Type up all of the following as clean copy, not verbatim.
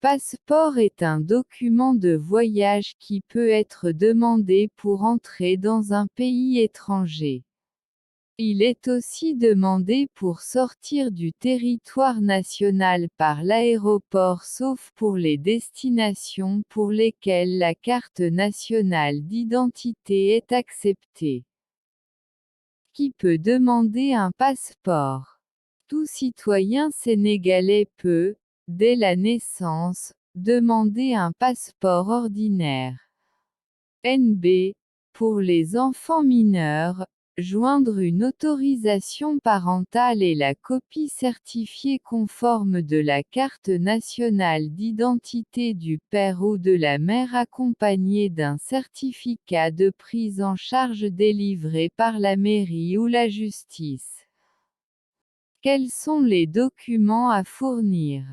Passeport est un document de voyage qui peut être demandé pour entrer dans un pays étranger. Il est aussi demandé pour sortir du territoire national par l'aéroport sauf pour les destinations pour lesquelles la carte nationale d'identité est acceptée. Qui peut demander un passeport? Tout citoyen sénégalais peut, dès la naissance, demander un passeport ordinaire. NB, pour les enfants mineurs, joindre une autorisation parentale et la copie certifiée conforme de la carte nationale d'identité du père ou de la mère accompagnée d'un certificat de prise en charge délivré par la mairie ou la justice. Quels sont les documents à fournir?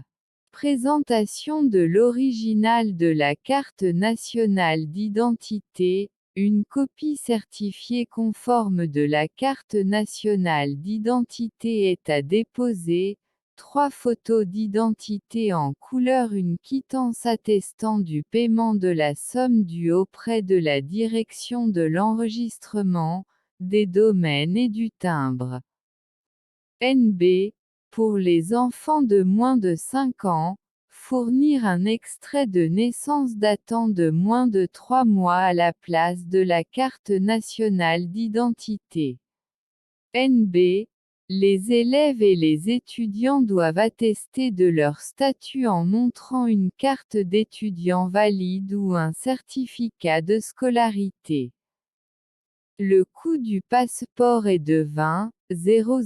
Présentation de l'original de la carte nationale d'identité, une copie certifiée conforme de la carte nationale d'identité est à déposer, 3 photos d'identité en couleur, une quittance attestant du paiement de la somme due auprès de la direction de l'enregistrement, des domaines et du timbre. NB, pour les enfants de moins de 5 ans, fournir un extrait de naissance datant de moins de 3 mois à la place de la carte nationale d'identité. NB, les élèves et les étudiants doivent attester de leur statut en montrant une carte d'étudiant valide ou un certificat de scolarité. Le coût du passeport est de 20 000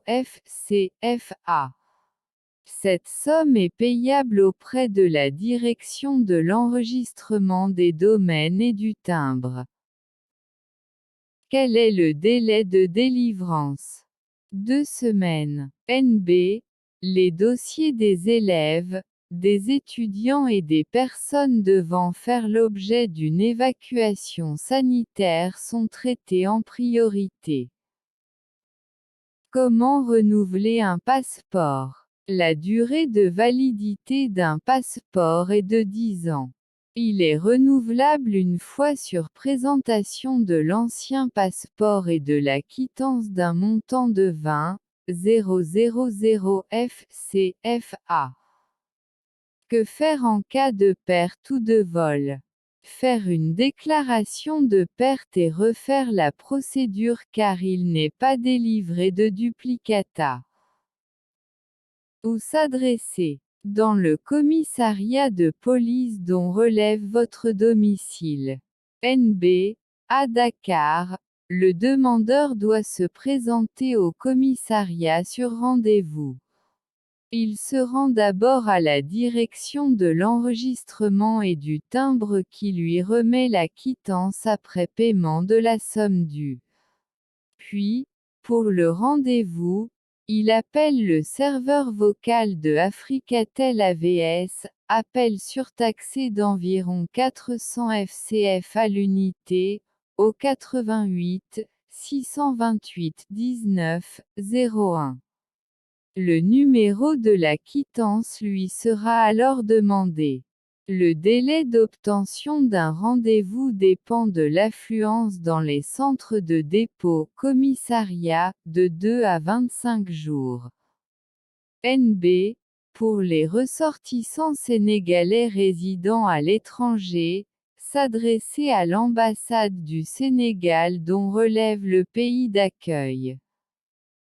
FCFA. Cette somme est payable auprès de la direction de l'enregistrement des domaines et du timbre. Quel est le délai de délivrance? 2 semaines. NB, les dossiers des élèves, des étudiants et des personnes devant faire l'objet d'une évacuation sanitaire sont traités en priorité. Comment renouveler un passeport? La durée de validité d'un passeport est de 10 ans. Il est renouvelable une fois sur présentation de l'ancien passeport et de la quittance d'un montant de 20 000 FCFA. Que faire en cas de perte ou de vol? Faire une déclaration de perte et refaire la procédure car il n'est pas délivré de duplicata. Où s'adresser? Dans le commissariat de police dont relève votre domicile. NB, à Dakar, le demandeur doit se présenter au commissariat sur rendez-vous. Il se rend d'abord à la direction de l'enregistrement et du timbre qui lui remet la quittance après paiement de la somme due. Puis, pour le rendez-vous, il appelle le serveur vocal de Africatel AVS, appel surtaxé d'environ 400 FCF à l'unité, au 88 628 19 01. Le numéro de la quittance lui sera alors demandé. Le délai d'obtention d'un rendez-vous dépend de l'affluence dans les centres de dépôt-commissariat, de 2 à 25 jours. NB, pour les ressortissants sénégalais résidant à l'étranger, s'adresser à l'ambassade du Sénégal dont relève le pays d'accueil.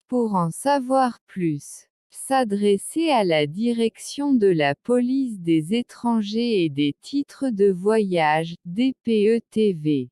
Pour en savoir plus, s'adresser à la direction de la police des étrangers et des titres de voyage, DPE-TV.